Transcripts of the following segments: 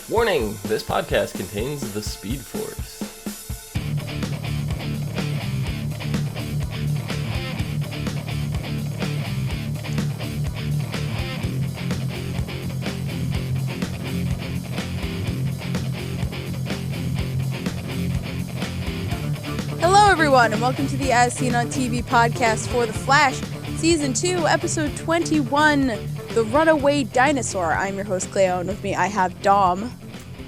Warning, this podcast contains the Speed Force. Hello everyone, and welcome to the As Seen on TV podcast for The Flash, Season 2, Episode 21, The Runaway Dinosaur. I'm your host, Clio, and with me I have Dom.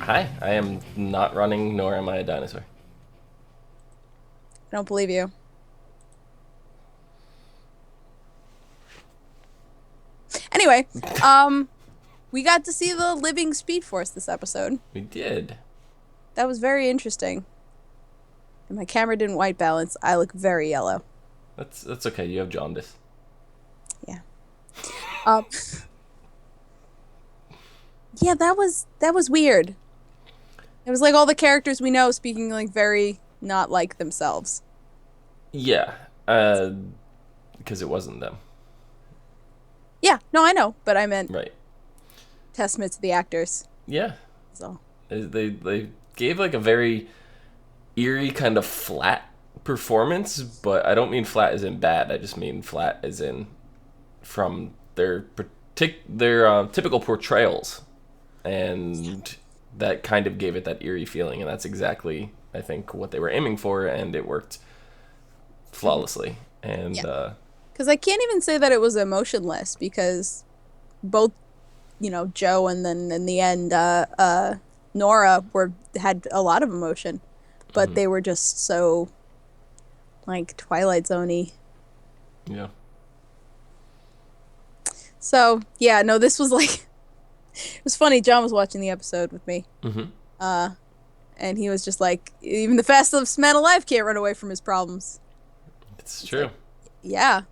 Hi, I am not running, nor am I a dinosaur. I don't believe you. Anyway, we got to see the living Speed Force this episode. We did. That was very interesting. And my camera didn't white balance. I look very yellow. That's okay, you have jaundice. Yeah. Yeah, that was weird. It was like all the characters we know speaking like very not like themselves. Yeah, because it wasn't them. Yeah, no, I know, but I meant Right. testament to the actors. Yeah. So They gave like a very eerie kind of flat performance, but I don't mean flat as in bad. I just mean flat as in from their typical portrayals, and that kind of gave it that eerie feeling, and that's exactly I think what they were aiming for, and it worked flawlessly. And because I can't even say that it was emotionless, because both, you know, Joe and then in the end Nora had a lot of emotion, but they were just so like Twilight Zone-y. Yeah. So yeah, no, this was like it was funny. John was watching the episode with me, and he was just like, even the fastest man alive can't run away from his problems. It's true. Like, yeah.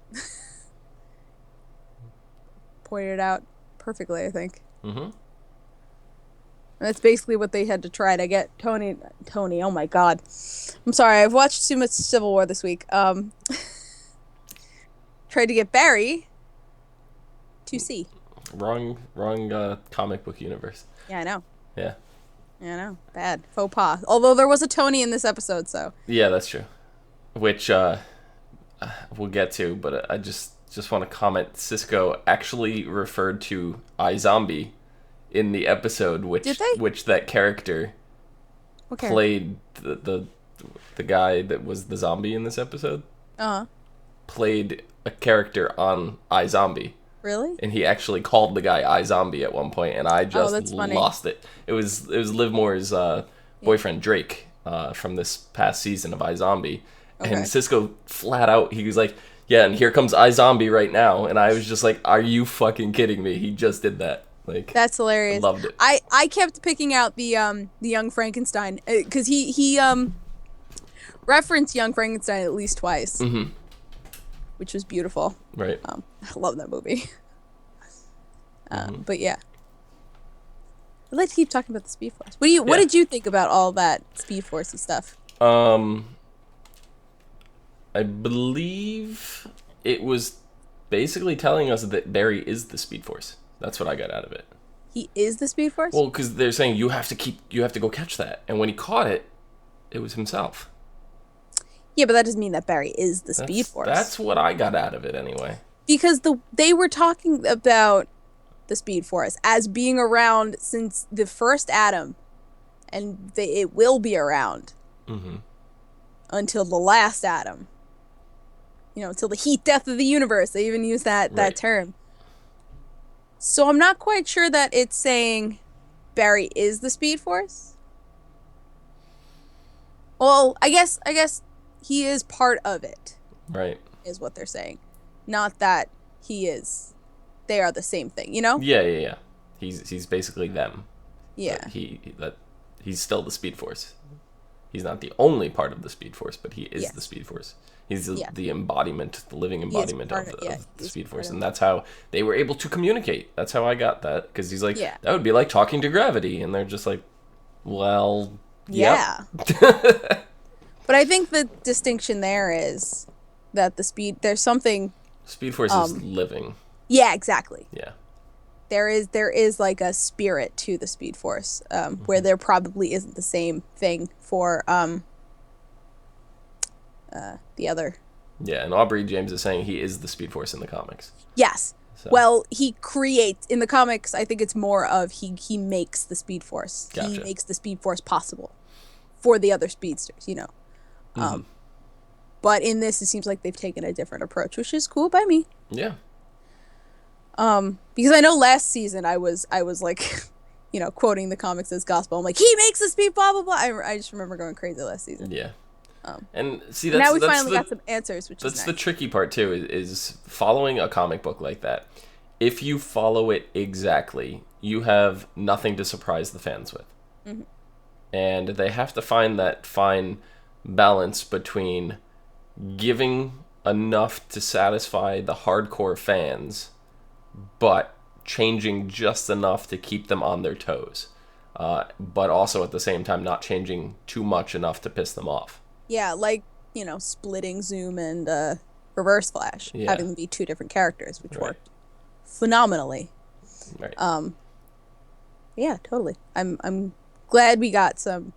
Pointed it out perfectly, I think. And that's basically what they had to try to get Tony, oh my god. I'm sorry, I've watched too much Civil War this week. Tried to get Barry to see. Wrong comic book universe. Yeah, I know. Yeah. Yeah, I know. Bad. Faux pas. Although there was a Tony in this episode, so. Yeah, that's true. Which we'll get to, but I just want to comment. Cisco actually referred to iZombie in the episode, which that character played the guy that was the zombie in this episode. Played a character on iZombie. Really? And he actually called the guy iZombie at one point, and I just lost it. It was Liv Moore's boyfriend Drake from this past season of iZombie. Okay. And Cisco flat out, he was like, yeah, and here comes iZombie right now. And I was just like, are you fucking kidding me? He just did that. Like, that's hilarious. I loved it. I kept picking out the Young Frankenstein, because he referenced Young Frankenstein at least twice, which was beautiful. Right. I love that movie. But yeah, I'd like to keep talking about the Speed Force. What did you think about all that Speed Force stuff? I believe it was basically telling us that Barry is the Speed Force. That's what I got out of it. He is the Speed Force? Well, because they're saying you have to go catch that, and when he caught it, it was himself. Yeah, but that doesn't mean that Barry is the Speed Force. That's what I got out of it anyway. Because they were talking about the Speed Force as being around since the first Atom, and it will be around until the last Atom. You know, until the heat death of the universe. They even use that term. So I'm not quite sure that it's saying Barry is the Speed Force. Well, I guess he is part of it. Right. Is what they're saying. Not that he is. They are the same thing, you know? Yeah. He's basically them. Yeah. He's still the Speed Force. He's not the only part of the Speed Force, but he is the Speed Force. He's the embodiment, the living embodiment of the Speed Force. And that's how they were able to communicate. That's how I got that. Because he's like, that would be like talking to gravity. And they're just like, well, yeah. But I think the distinction there is that there's something... Speed Force is living. Yeah, exactly. Yeah. there is like a spirit to the Speed Force, where there probably isn't the same thing for the other. Yeah, and Aubrey James is saying he is the Speed Force in the comics. Yes. So. Well, he creates in the comics. I think it's more of he makes the Speed Force. Gotcha. He makes the Speed Force possible for the other speedsters, you know. But in this, it seems like they've taken a different approach, which is cool by me. Yeah. Because I know last season I was like, you know, quoting the comics as gospel. I'm like, he makes the speed, blah blah blah. I just remember going crazy last season. Yeah. And see, that's, now we that's finally the, got some answers, which is that's nice. the tricky part too. Is following a comic book like that. If you follow it exactly, you have nothing to surprise the fans with, and they have to find that fine balance between giving enough to satisfy the hardcore fans, but changing just enough to keep them on their toes, but also at the same time not changing too much enough to piss them off. Yeah, like, you know, splitting Zoom and Reverse Flash, having them be two different characters, which worked phenomenally. Right. Yeah, totally. I'm glad we got some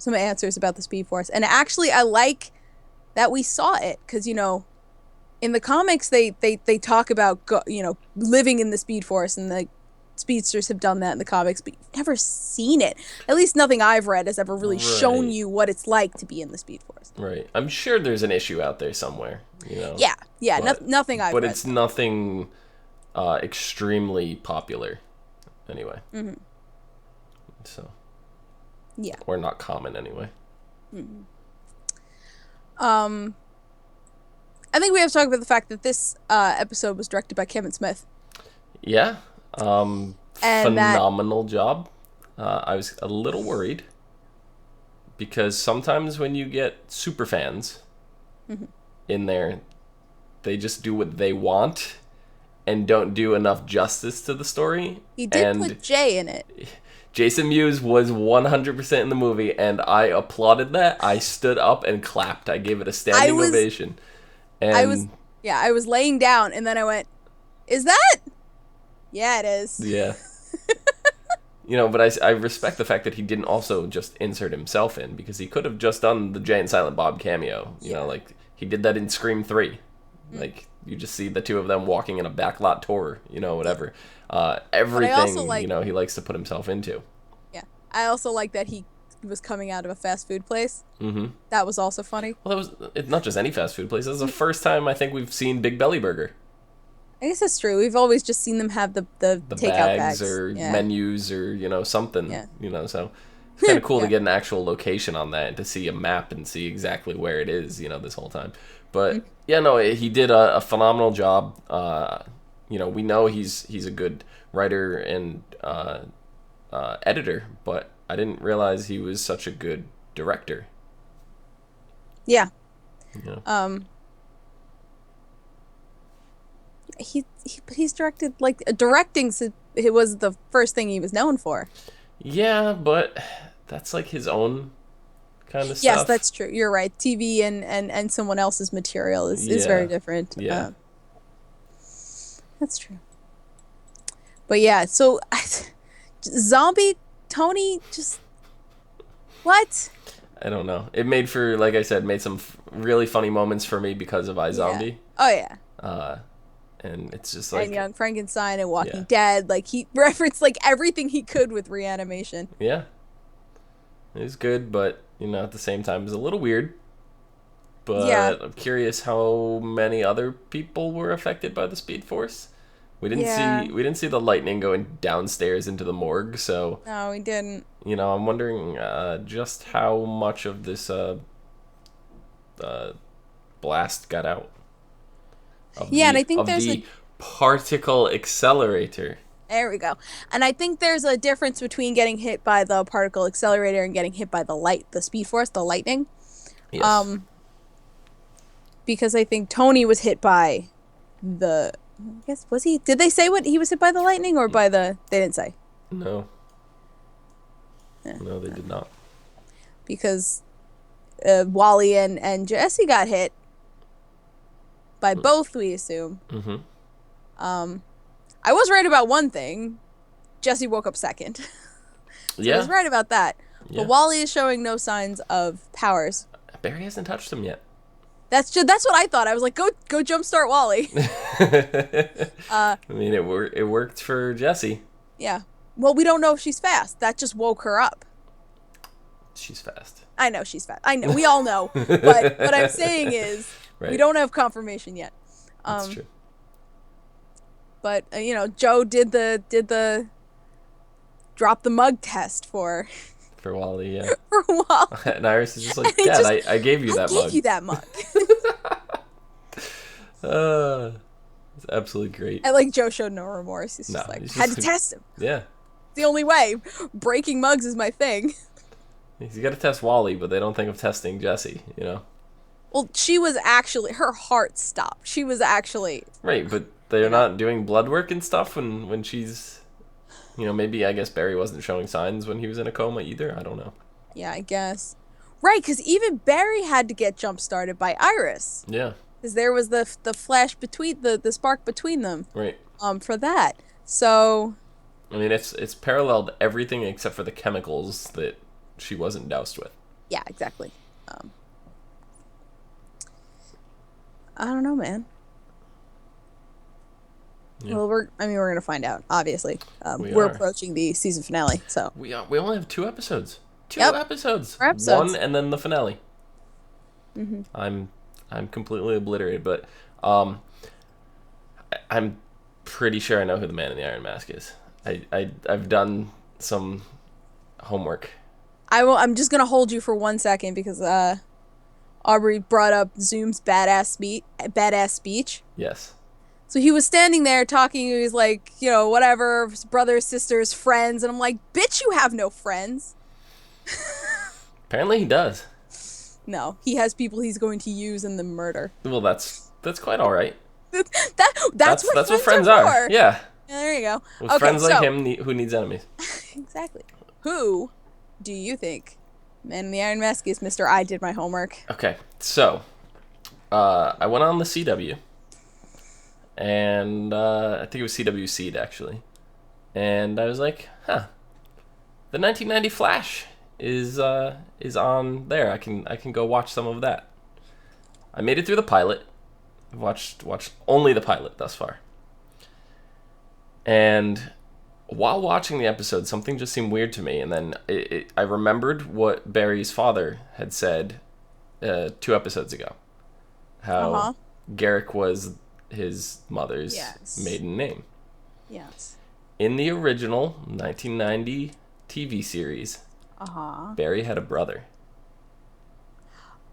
answers about the Speed Force, and actually I like that we saw it, because, you know, in the comics they talk about living in the Speed Force, and the speedsters have done that in the comics, but you've never seen it. At least nothing I've read has ever really shown you what it's like to be in the Speed Force. Right. I'm sure there's an issue out there somewhere, you know. Yeah, nothing I've read. But it's nothing extremely popular anyway. So. Yeah. Or not common anyway. I think we have to talk about the fact that this episode was directed by Kevin Smith. Yeah. Phenomenal job. I was a little worried because sometimes when you get super fans in there, they just do what they want and don't do enough justice to the story. He did put Jay in it. Jason Mewes was 100% in the movie, and I applauded that. I stood up and clapped. I gave it a standing ovation. And I was laying down, and then I went, "Is that?" Yeah, it is. Yeah. You know, but I respect the fact that he didn't also just insert himself in, because he could have just done the Jay and Silent Bob cameo. You know, like, he did that in Scream 3. Like, you just see the two of them walking in a backlot tour, you know, whatever. Everything, you know, he likes to put himself into. Yeah. I also like that he was coming out of a fast food place. That was also funny. Well, it's not just any fast food place. This is the first time I think we've seen Big Belly Burger. I guess that's true. We've always just seen them have the takeout bags or menus or, you know, something, you know, so it's kind of cool to get an actual location on that and to see a map and see exactly where it is, you know, this whole time. But yeah, no, he did a phenomenal job. You know, we know he's a good writer and editor, but I didn't realize he was such a good director. Yeah. Yeah. He's directed, like, directing. It was the first thing he was known for. Yeah, but that's like his own kind of stuff. Yes, that's true. You're right. TV and someone else's material is very different. Yeah. That's true. But yeah, so zombie Tony, just what? I don't know. It made for, like I said, made some really funny moments for me because of iZombie. Yeah. Oh yeah. And it's just like, and Young Frankenstein and Walking Dead, like, he referenced like everything he could with Reanimation. Yeah. It was good, but, you know, at the same time it was a little weird. But I'm curious how many other people were affected by the Speed Force. We didn't see the lightning going downstairs into the morgue, so no, we didn't. You know, I'm wondering just how much of this blast got out. And I think there's the particle accelerator. There we go. And I think there's a difference between getting hit by the particle accelerator and getting hit by the Speed Force, the lightning. Yes. Because I think Tony was hit by I guess, was he? Did they say what he was hit by, the lightning or by the? They didn't say. No. No, they did not. Because Wally and Jesse got hit by both, we assume. I was right about one thing. Jesse woke up second. So I was right about that. Yeah. But Wally is showing no signs of powers. Barry hasn't touched him yet. That's what I thought. I was like, go jumpstart Wally. I mean, it worked for Jessie. Yeah. Well, we don't know if she's fast. That just woke her up. She's fast. I know she's fast. I know. We all know. But what I'm saying is, we don't have confirmation yet. That's true. But Joe did the drop the mug test for Wally, yeah. for Wally. And Iris is just like, Dad, I gave you that mug. I gave you that mug. It's absolutely great. And like Joe showed no remorse. He's just had to test him. Yeah. The only way. Breaking mugs is my thing. You got to test Wally, but they don't think of testing Jessie, Well, she was actually, her heart stopped. She was actually... Right, but they're not doing blood work and stuff when she's... maybe I guess Barry wasn't showing signs when he was in a coma either. I don't know. Yeah, I guess. Right, because even Barry had to get jump-started by Iris. Yeah. Because there was the flash between, the spark between them. Right. For that. So... I mean, it's paralleled everything except for the chemicals that she wasn't doused with. Yeah, exactly. I don't know, man. Yeah. Well, we're gonna find out. Obviously, we're approaching the season finale, so we only have 2 episodes. 2 episodes. 4 episodes. 1 and then the finale. Mm-hmm. I'm completely obliterated, but I'm pretty sure I know who the Man in the Iron Mask is. I've done some homework. I'm just gonna hold you for 1 second because Aubrey brought up Zoom's badass speech. Yes. So he was standing there talking. He was like, whatever, brothers, sisters, friends, and I'm like, bitch, you have no friends. Apparently he does. No, he has people he's going to use in the murder. Well, that's quite all right. That's what friends are. Yeah. There you go. With friends like him, who needs enemies? Exactly. Who do you think Man in the Iron Mask is, Mr. I did my homework? Okay, so I went on the CW, and I think it was CW Seed actually, and I was like, the 1990 Flash is on there. I can go watch some of that. I made it through the pilot. I've watched only the pilot thus far. And while watching the episode, something just seemed weird to me. And then I remembered what Barry's father had said 2 episodes ago. How Garrick was his mother's maiden name. Yes. In the original 1990 TV series, Barry had a brother.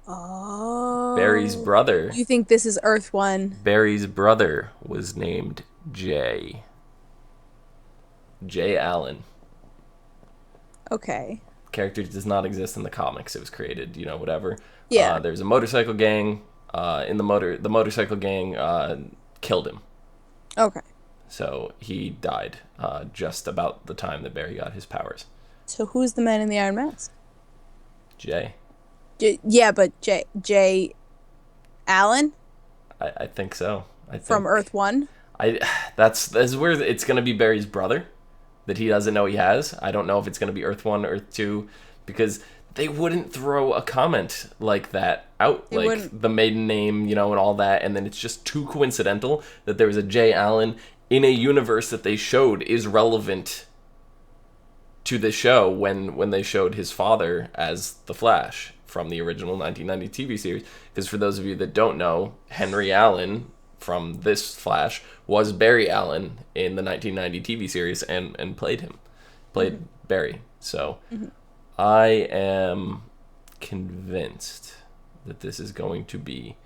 Oh. Barry's brother. You think this is Earth 1? Barry's brother was named Jay. Jay Allen. Okay. Character does not exist in the comics. It was created, whatever. Yeah. There's a motorcycle gang. The motorcycle gang killed him. Okay. So he died just about the time that Barry got his powers. So who's the Man in the Iron Mask? Jay. Yeah, but Jay Allen? I think so. From Earth 1? That's where it's going to be Barry's brother that he doesn't know he has. I don't know if it's going to be Earth 1, Earth 2, because they wouldn't throw a comment like that out, the maiden name, and all that, and then it's just too coincidental that there was a Jay Allen in a universe that they showed is relevant to the show when they showed his father as the Flash from the original 1990 TV series. Because for those of you that don't know, Henry Allen from this Flash was Barry Allen in the 1990 TV series and played Barry. So I am convinced that this is going to be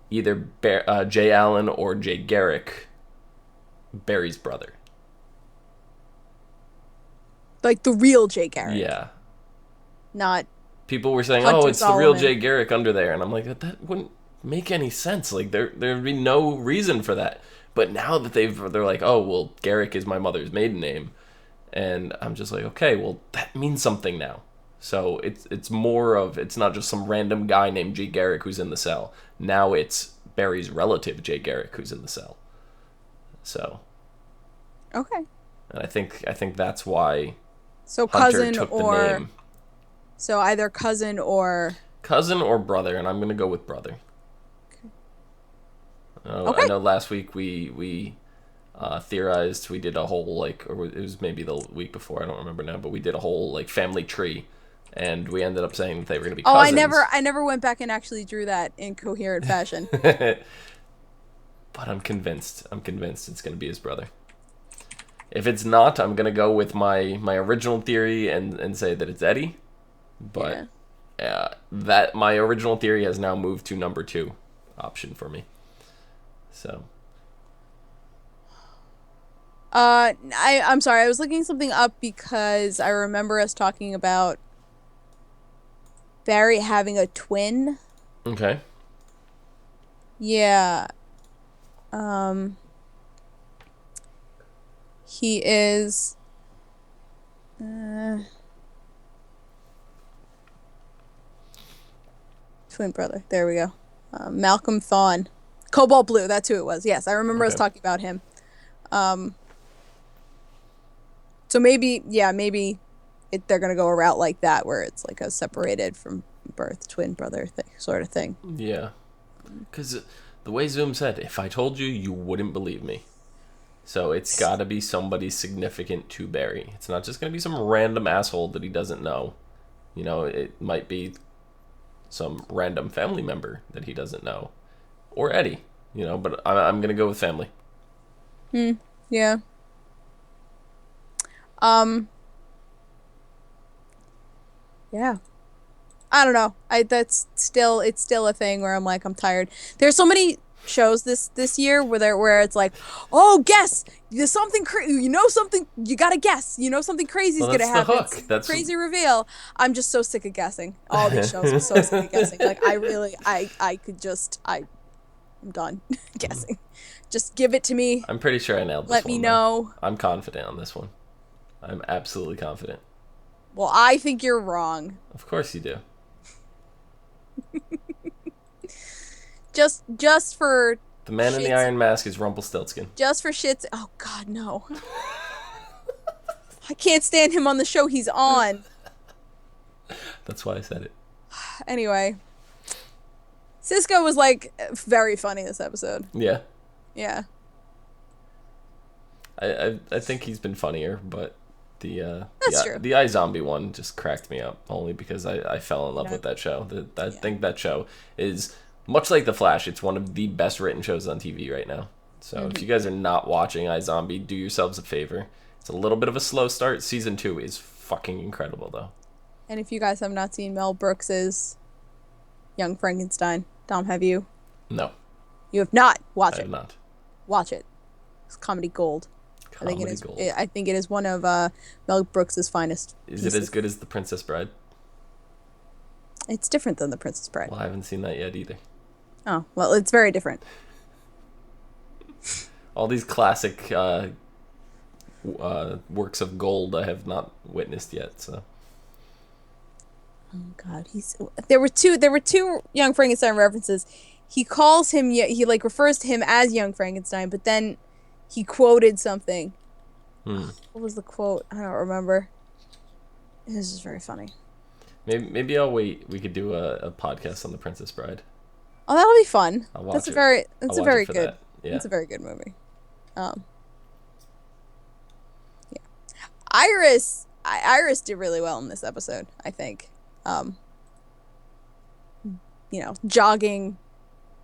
either Jay Allen or Jay Garrick, Barry's brother. Like the real Jay Garrick. Yeah. Not... People were saying, Hunter it's Solomon. the real Jay Garrick under there. And I'm like, that wouldn't make any sense. Like, there'd be no reason for that. But now that they're like, Garrick is my mother's maiden name. And I'm just like, okay, well, that means something now. So it's more of, it's not just some random guy named Jay Garrick who's in the cell. Now it's Barry's relative, Jay Garrick, who's in the cell. So Okay. And I think that's why So Hunter cousin took the or name. so either cousin or Cousin or brother, and I'm gonna go with brother. I okay. know last week we theorized. We did a whole like, or it was maybe the week before. I don't remember now, but we did a whole like family tree, and we ended up saying that they were gonna be Oh, cousins. I never went back and actually drew that in coherent fashion. But I'm convinced. I'm convinced it's gonna be his brother. If it's not, I'm gonna go with my original theory and say that it's Eddie. But that my original theory has now moved to number 2 option for me. So I'm sorry. I was looking something up because I remember us talking about Barry having a twin. okay. Yeah. Um, he is twin brother. There we go. Malcolm Thawne. Cobalt Blue, that's who it was. Yes, I remember us Okay. talking about him. Um, so maybe, yeah, maybe they're gonna go a route like that where it's like a separated from birth twin brother thing, sort of thing. Yeah. Because the way Zoom said, if I told you, you wouldn't believe me. So it's got to be somebody significant to Barry. It's not just going to be some random asshole that he doesn't know. You know, it might be some random family member that he doesn't know. Or Eddie, you know, but I'm going to go with family. Yeah. Um. Yeah. I don't know. It's still a thing where I'm like I'm tired. There's so many shows this year where it's like, oh, guess there's something something you gotta guess, something crazy is Well, gonna that's the happen. hook. That's Crazy reveal. I'm just so sick of guessing. All these shows, I'm so sick of guessing. Like I really, I could just, I'm done guessing. Just give it to me. I'm pretty sure I nailed this Let one, me though. know. I'm confident on this one. I'm absolutely confident. Well, I think you're wrong. Of course you do. Just for The man in the shits. iron mask is Rumpelstiltskin. Just for shits. Oh God, no. I can't stand him on the show he's on. That's why I said it. Anyway, Cisco was like very funny this episode. Yeah. Yeah. I think he's been funnier, but That's true. the iZombie one just cracked me up only because I fell in love with that show. I think that show is much like The Flash. It's one of the best written shows on TV right now. So if you guys are not watching iZombie, do yourselves a favor. It's a little bit of a slow start. Season 2 is fucking incredible though. And if you guys have not seen Mel Brooks's Young Frankenstein, Dom, have you? No, You have not. Watch I have it. not. Watch it. It's comedy gold. Comedy gold. I think it is one of Mel Brooks's finest. Is pieces. it as good as The Princess Bride? It's different than The Princess Bride. Well, I haven't seen that yet either. Oh, well, it's very different. All these classic works of gold I have not witnessed yet. So Oh God, there were two Young Frankenstein references. He calls him, he like refers to him as Young Frankenstein, but then he quoted something. What was the quote? I don't remember. It was just very funny. maybe I'll wait. We could do a podcast on The Princess Bride. Oh, that'll be fun. I'll watch That's it. That's I'll a watch very it for good. that. Yeah. It's a very good movie. Yeah. Iris did really well in this episode, I think. Jogging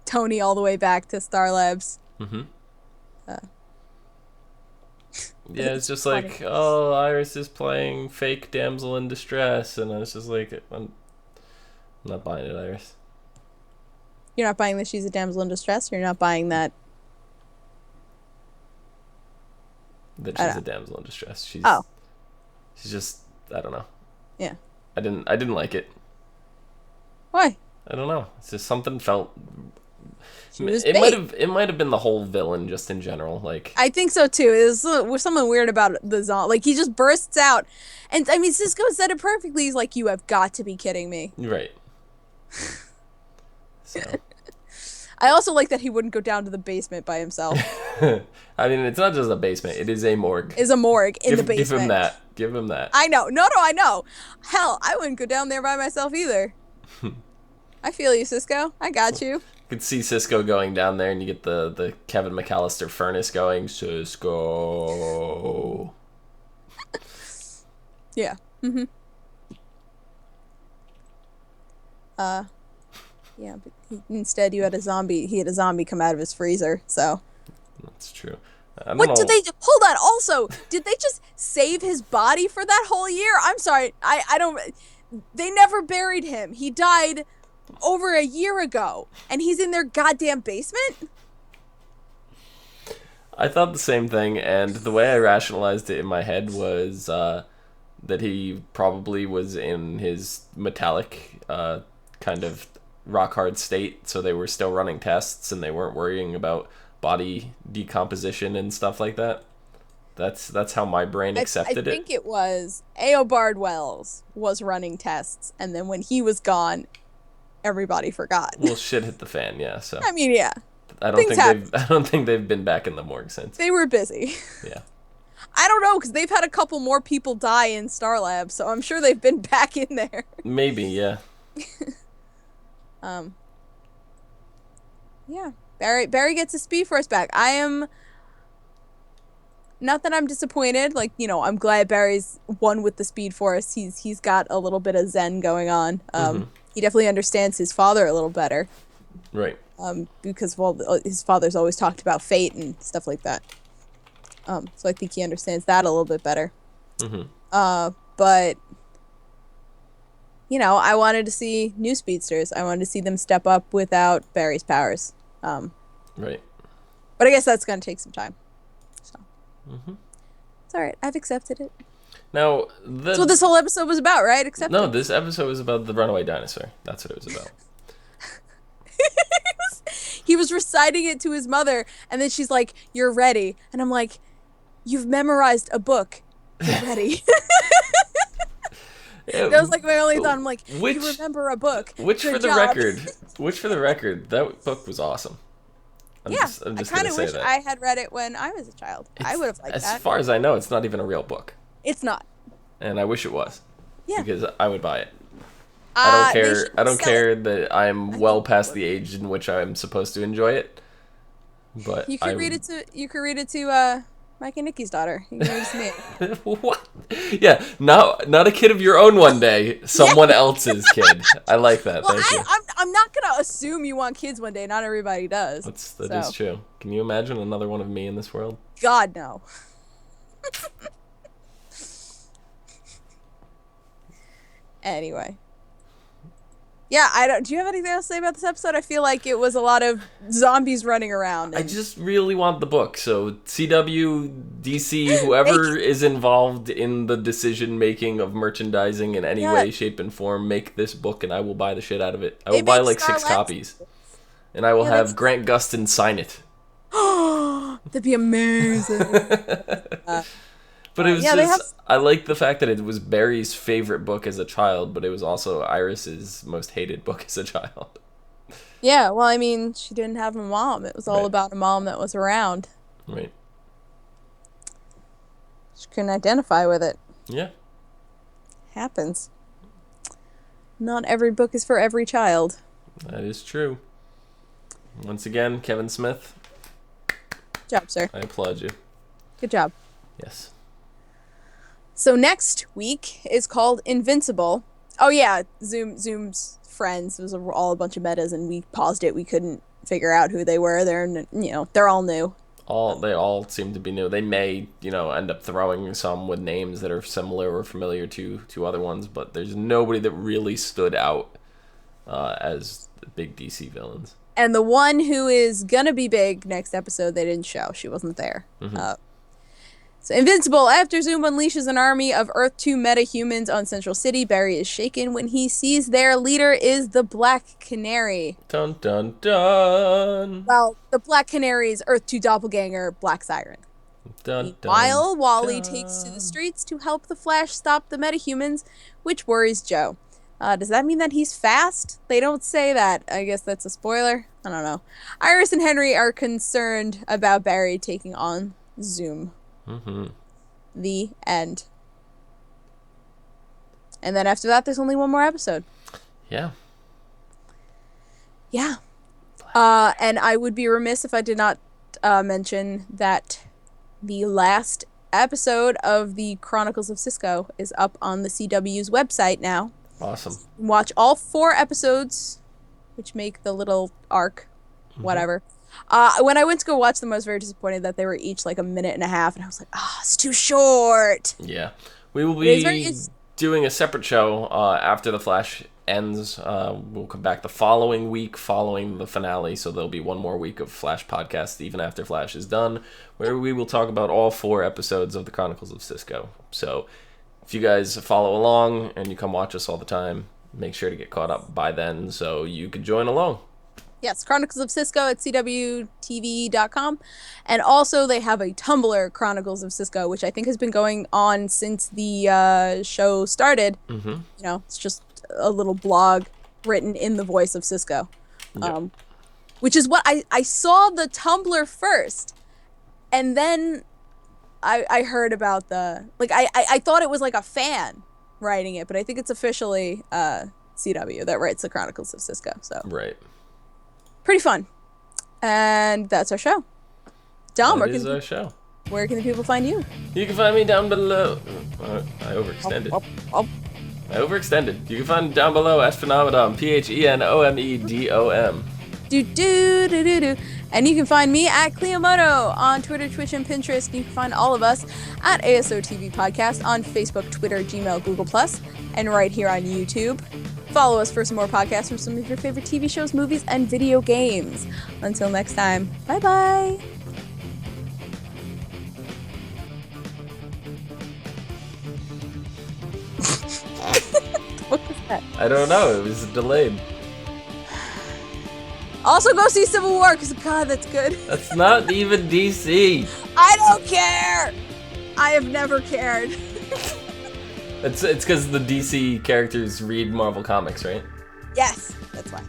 Tony all the way back to Star Labs. Mm-hmm. Uh, Yeah, it's just funny. like, oh, Iris is playing fake damsel in distress, and I was just like, I'm not buying it, Iris. You're not buying that she's a damsel in distress? You're not buying that? That I she's a don't- damsel in distress. She's just, I don't know. Yeah. I didn't like it. Why? I don't know. It's just something felt. was It bait. might have been the whole villain just in general. Like I think so too. There's something weird about the zombie. Like he just bursts out, and I mean Cisco said it perfectly. He's like, "You have got to be kidding me." right. So I also like that he wouldn't go down to the basement by himself. I mean, it's not just a basement. It is a morgue. Is a morgue in the basement. Give him that. Give him that. I know. No, I know. Hell, I wouldn't go down there by myself either. I feel you, Cisco. I got you. You could see Cisco going down there, and you get the Kevin McAllister furnace going. Cisco. Yeah. Mm-hmm. Yeah, but instead you had a zombie. He had a zombie come out of his freezer. So. That's true. What did they? Hold on. Also, did they just save his body for that whole year? I'm sorry. I don't. They never buried him. He died over a year ago, and he's in their goddamn basement. I thought the same thing, and the way I rationalized it in my head was that he probably was in his metallic kind of rock hard state, so they were still running tests and they weren't worrying about body decomposition and stuff like that. That's how my brain accepted it. I think it was Eobard Wells was running tests, and then when he was gone, everybody forgot. Well, shit hit the fan, yeah. So I mean, yeah. I don't think they've been back in the morgue since. They were busy. Yeah. I don't know, because they've had a couple more people die in Star Lab, so I'm sure they've been back in there. Maybe, yeah. Yeah. Barry gets his Speed Force back. I am... Not that I'm disappointed. Like, you know, I'm glad Barry's won with the Speed Force. He's got a little bit of zen going on. He definitely understands his father a little better. Right. Because, well, his father's always talked about fate and stuff like that. So I think he understands that a little bit better. But, you know, I wanted to see new speedsters. I wanted to see them step up without Barry's powers. Right. But I guess that's going to take some time. So. It's all right. I've accepted it. Now, that's what this whole episode was about, right? No, this episode was about the runaway dinosaur. That's what it was about. He was reciting it to his mother, and then she's like, "You're ready." And I'm like, "You've memorized a book. You're ready." That was like my only thought. I'm like, "You remember a book." Which for the record, that book was awesome. I'm just I kind of wish I had read it when I was a child. I would have liked that. As far as I know, it's not even a real book. It's not. And I wish it was. Yeah. Because I would buy it. I don't care. I don't care that I'm well past the age in which I'm supposed to enjoy it. But you could read it to Mike and Nikki's daughter. You can read it to me. What? Yeah, not a kid of your own one day. Someone else's kid. I like that. Well, Thank you. I'm not gonna assume you want kids one day. Not everybody does. That is true. Can you imagine another one of me in this world? God, no. Anyway. Yeah, do you have anything else to say about this episode? I feel like it was a lot of zombies running around. I just really want the book. So CW, DC, whoever is involved in the decision making of merchandising in any way, shape, and form, make this book, and I will buy the shit out of it. I will buy like 6 copies, and I will have Grant Gustin sign it. That'd be amazing. But it was I like the fact that it was Barry's favorite book as a child, but it was also Iris's most hated book as a child. Yeah, well, I mean, she didn't have a mom. It was all about a mom that was around. Right. She couldn't identify with it. Yeah. Happens. Not every book is for every child. That is true. Once again, Kevin Smith. Good job, sir. I applaud you. Good job. Yes. So next week is called Invincible. Oh yeah, Zoom's friends. It was all a bunch of metas, and we paused it. We couldn't figure out who they were. They're all new. They all seem to be new. They may, end up throwing some with names that are similar or familiar to other ones, but there's nobody that really stood out as the big DC villains. And the one who is gonna be big next episode, they didn't show. She wasn't there. So Invincible, after Zoom unleashes an army of Earth 2 meta-humans on Central City, Barry is shaken when he sees their leader is the Black Canary. Dun dun dun! Well, the Black Canary is Earth 2 doppelganger, Black Siren. Dun, Meanwhile, Wally takes to the streets to help the Flash stop the meta-humans, which worries Joe. Does that mean that he's fast? They don't say that. I guess that's a spoiler. I don't know. Iris and Henry are concerned about Barry taking on Zoom. Mm-hmm. The end. And then after that, there's only one more episode. Yeah. Yeah. And I would be remiss if I did not mention that the last episode of the Chronicles of Cisco is up on the CW's website now. Awesome. Watch all 4 episodes, which make the little arc, whatever. When I went to go watch them, I was very disappointed that they were each like a minute and a half, and I was like, it's too short. Yeah. We will be doing a separate show after The Flash ends. We'll come back the following week following the finale, so there'll be one more week of Flash podcast even after Flash is done, where we will talk about all 4 episodes of the Chronicles of Cisco. So if you guys follow along and you come watch us all the time, make sure to get caught up by then so you can join along. Yes, Chronicles of Cisco at cwtv.com. And also they have a Tumblr, Chronicles of Cisco, which I think has been going on since the show started. Mm-hmm. You know, it's just a little blog written in the voice of Cisco. Yep. Which is what I saw the Tumblr first. And then I heard about the... Like, I thought it was like a fan writing it, but I think it's officially CW that writes the Chronicles of Cisco. So right. Pretty fun. And that's our show. Dom, where can the people find you? You can find me down below. I overextended. I overextended. You can find down below at Phenomedom, PHENOMEDOM. Do. And you can find me at Cliomoto on Twitter, Twitch, and Pinterest. You can find all of us at ASOTV Podcast on Facebook, Twitter, Gmail, Google+, and right here on YouTube. Follow us for some more podcasts from some of your favorite TV shows, movies, and video games. Until next time, bye-bye. What was that? I don't know. It was delayed. Also go see Civil War, because, God, that's good. That's not even DC. I don't care. I have never cared. It's because the DC characters read Marvel Comics, right? Yes, that's why.